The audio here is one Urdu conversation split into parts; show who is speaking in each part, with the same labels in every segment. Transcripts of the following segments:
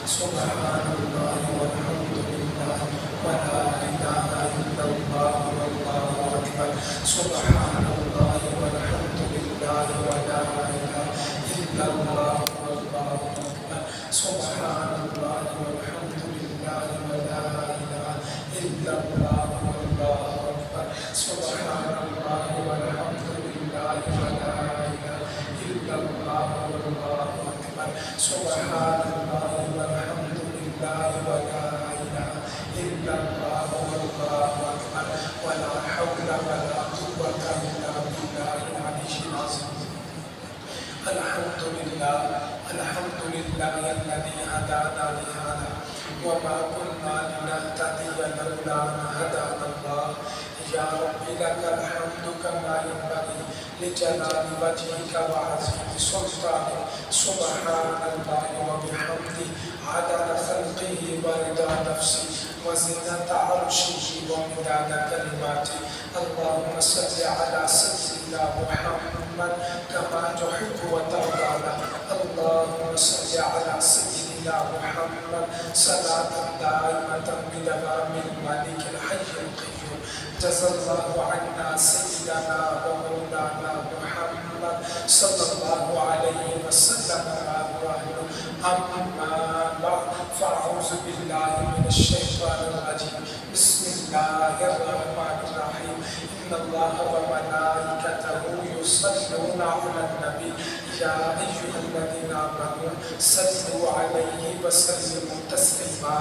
Speaker 1: سبحان اللہ والحمد للہ ولا الہ الا اللہ واللہ اکبر سبحان اللہ والحمد للہ ولا الہ الا اللہ واللہ اکبر سبحان اللہ والحمد للہ ولا الہ الا اللہ واللہ اکبر سبحان اللہ والحمد للہ ولا الہ الا اللہ واللہ اکبر سبحان اللہ والحمد للہ ولا الہ الا اللہ واللہ اکبر ولا حول ولا قوة الا باللہ العلی العظیم الحمدللہ الذی ہدانا لہذا وما كنا لنهتدي لولا ان هدانا الله یا رب لك الحمد كما ينبغي لجلال وجهك وعظيم سلطانك سبحان الله وبحمده عدد خلقه ورضا نفسه وزنة عرشه ومداد كلماته اللهم صل على سيدنا محمد كما تحب وترضى اللهم صل على سيدنا محمد صلاة دائمة بدوام الملك الحي القيوم جزا الله عنا سيدنا ومولانا محمد صلى الله عليه وسلم أما بعد فأعوذ بالله من الشيطان الرجيم بسم الله الرحمن الرحيم إن الله وملائكته يصلون على النبي يا أيها الذين آمنوا صلوا عليه وسلموا تسليما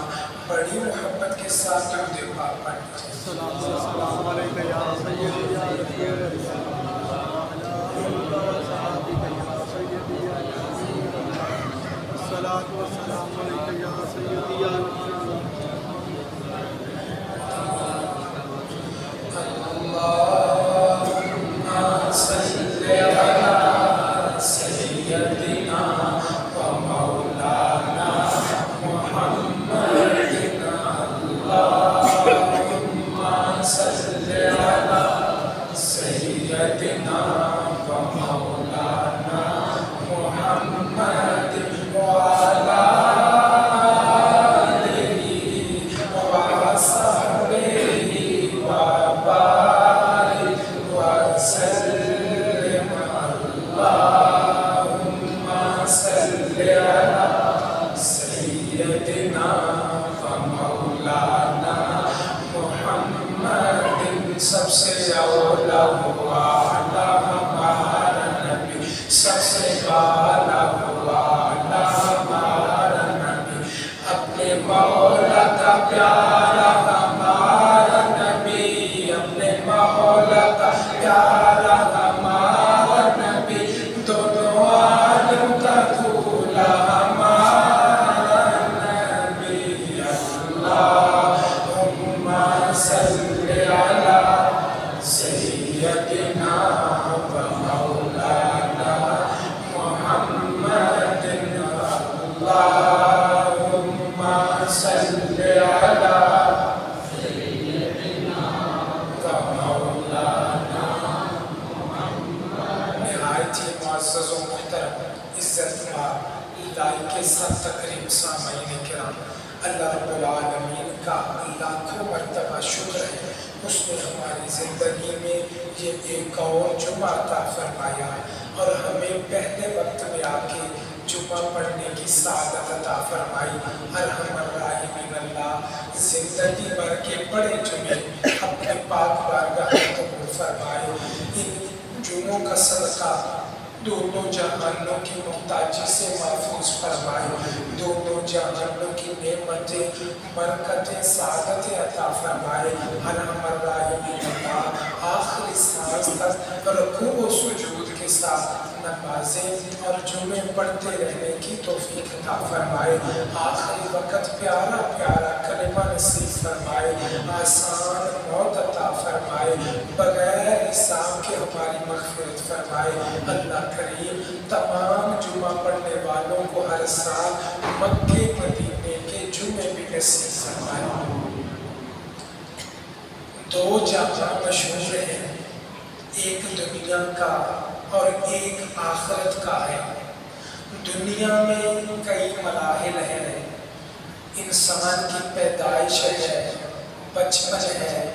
Speaker 1: بڑی محبت کے ساتھ درود پاک پڑھیں
Speaker 2: السلام علیکم یا سیدی یا رسول الصلاۃ والسلام علیکم یا سیدی یا رسول
Speaker 1: اللهم صل على سيدنا ومولانا محمد اللهم صل على سيدنا ومولانا محمد وعلى آله وصحبه وبارك وسلم اللهم صل على سيدنا ومولانا محمد سب سے اولا ہوا ہمارا نبی سب سے بالا ہوا ہمارا نبی اپنے مولا کا پیارا ہمارا نبی اپنے مولا کا پیارا ہمارا نبی دونوں عالم کا دھولا ہمارا نبی اللہم صل علی سیدنا ومولانا محمد اللہم صل علی سیدنا ومولانا نہایت ہی معزز و محترم عزت لائی کے ساتھ تقریب سامعین کرام اللہ رب العالمین کا لاکھوں مرتبہ شکر ہے اس نے ہماری زندگی میں یہ ایک اور جمعہ عطا فرمایا اور ہمیں پہلے وقت میں آ کے جمعہ پڑھنے کی سعادت عطا فرمائی ارحم الراحمین اللہ زندگی بھر کے بڑے جمعے اپنے پاک بارگاہ میں قبول فرمائے ان جمعوں کا صدقہ دونوں جہانوں کی محتاجی سے محفوظ فرمائے دونوں جہانوں کی نعمتیں برکتیں سعادتیں عطا فرمائے ارحم الراحمین اللہ آخری سانس تک رکوع و سجود کے ساتھ نمازیں اور جمعے پڑھتے رہنے کی توفیق عطا فرمائے آخری وقت پیارا پیارا کلمہ نصیب فرمائے آسان موت عطا فرمائے بغیر حساب کے ہماری مغفرت فرمائے اللہ کریم تمام جمعہ پڑھنے والوں کو ہر سال مکے مدینے کے جمعے بھی نصیب فرمائے دو جہاں مشہور ہیں ایک دنیا کا اور ایک آخرت کا ہے دنیا میں کئی مراحل ہیں انسان کی پیدائش ہے، بچپن ہے،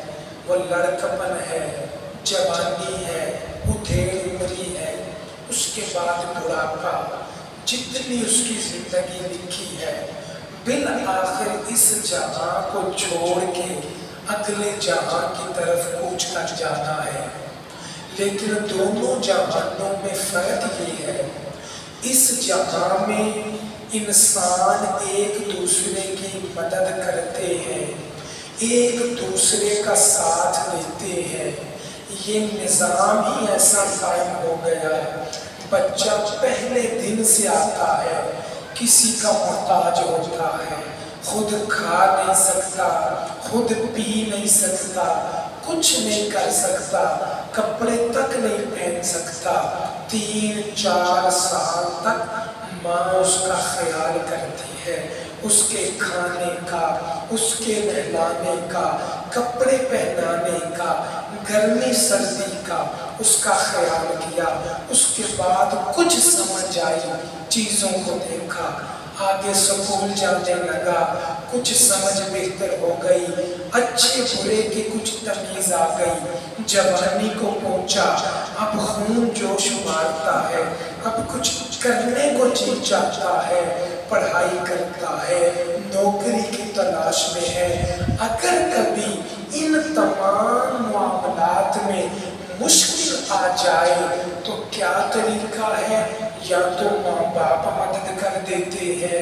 Speaker 1: وہ لڑکپن ہے، جوانی ہے، ادھیڑ عمری ہے، اس کے بعد بڑھاپا، جتنی اس کی زندگی لکھی ہے، بالآخر اس جہاں کو چھوڑ کے اگلے جہاں کی طرف کوچ کر جانا ہے۔ لیکن دونوں جہانوں میں فرق یہ ہے، اس جہاں میں انسان ایک دوسرے کی مدد کرتے ہیں، ایک دوسرے کا ساتھ دیتے ہیں، یہ نظام ہی ایسا قائم ہو گیا ہے۔ بچہ پہلے دن سے آتا ہے، کسی کا محتاج ہوتا ہے، خود کھا نہیں سکتا، خود پی نہیں سکتا، کچھ نہیں کر سکتا، کپڑے تک نہیں پہن سکتا، 3-4 سال تک ماں اس کا خیال کرتی ہے، اس کے کھانے کا، اس کے نہلانے کا، کپڑے پہنانے کا، گرمی سردی کا اس کا خیال کیا۔ اس کے بعد کچھ سمجھ آئی، چیزوں کو دیکھا، آگے سکول جانے لگا، کچھ سمجھ بہتر ہو گئی، اچھے برے کی کچھ تمیز آ گئی، جوانی کو پہنچا، اب خون جوش مارتا ہے، اب کچھ کرنے کو جی چاہتا ہے، پڑھائی کرتا ہے، نوکری کی تلاش میں ہے۔ اگر کبھی ان تمام معاملات میں مشکل آ جائے تو کیا طریقہ ہے؟ یا تو ماں باپ مدد کر دیتے ہیں،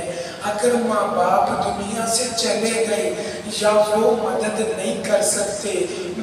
Speaker 1: اگر ماں باپ دنیا سے چلے گئے یا وہ مدد نہیں کر سکتے،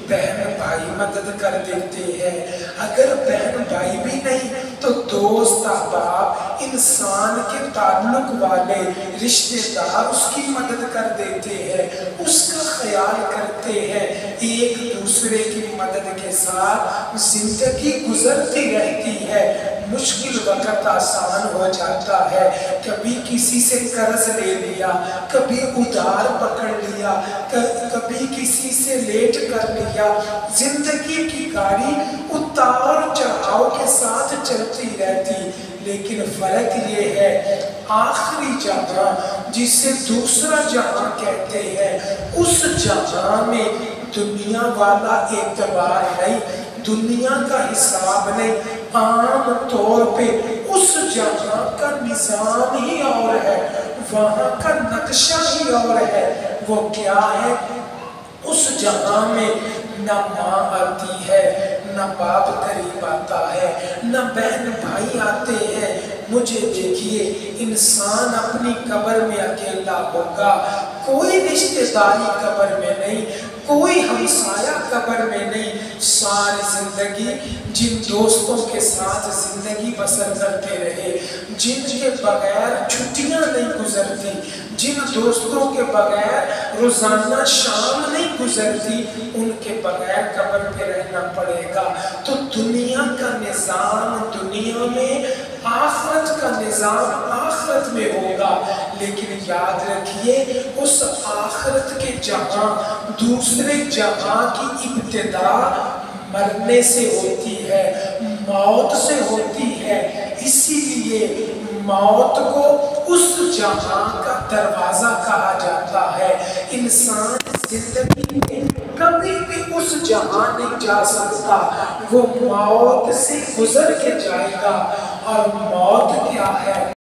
Speaker 1: بہن بھائی مدد کر دیتے ہیں، اگر بہن بھائی بھی نہیں تو دوست احباب، انسان کے تعلق والے رشتہ دار اس کی مدد کر دیتے ہیں، اس کا خیال کرتے ہیں، ایک دوسرے کی مدد کے ساتھ زندگی گزرتی رہتی ہے، مشکل وقت آسان ہو جاتا ہے، کبھی کسی سے قرض لے لیا، کبھی ادھار پکڑ لیا، کبھی کسی سے لیٹ کر لیا، زندگی کی گاڑی اتار چڑھاؤ کے ساتھ چلتی رہتی، لیکن فرق یہ ہے آخری جہاں جسے دوسرا جہاں کہتے ہیں، اس جہاں میں دنیا والا اعتبار نہیں، دنیا کا حساب نہیں، عام طور پہ اس جہاں کا نظام ہی اور ہے، وہاں کا نقشہ ہی اور ہے۔ وہ کیا ہے؟ اس جہاں میں نہ ماں آتی ہے، نہ باپ قریب آتا ہے، نہ بہن بھائی آتے ہیں۔ مجھے دیکھیے، انسان اپنی قبر میں اکیلا ہوگا، کوئی رشتہ داری قبر میں نہیں، کوئی ہمسایہ قبر میں نہیں۔ ساری زندگی جن دوستوں کے ساتھ زندگی بسر کرتے رہے، جن کے بغیر چھٹیاں نہیں گزرتی، جن دوستوں کے بغیر روزانہ شام نہیں گزرتی، ان کے بغیر قبر پہ رہنا پڑے گا۔ تو دنیا کا نظام دنیا میں، آخرت کا نظام آخرت میں ہوگا، لیکن یاد رکھیے اس آخرت کے جہاں دوسرے جہاں کی ابتدا مرنے سے ہوتی ہے، موت سے ہوتی ہے، اسی لیے موت کو اس جہاں کا دروازہ کہا جاتا ہے۔ انسان زندگی میں کبھی بھی اس جہاں نہیں جا سکتا، وہ موت سے گزر کے جائے گا۔ اور موت کیا ہے؟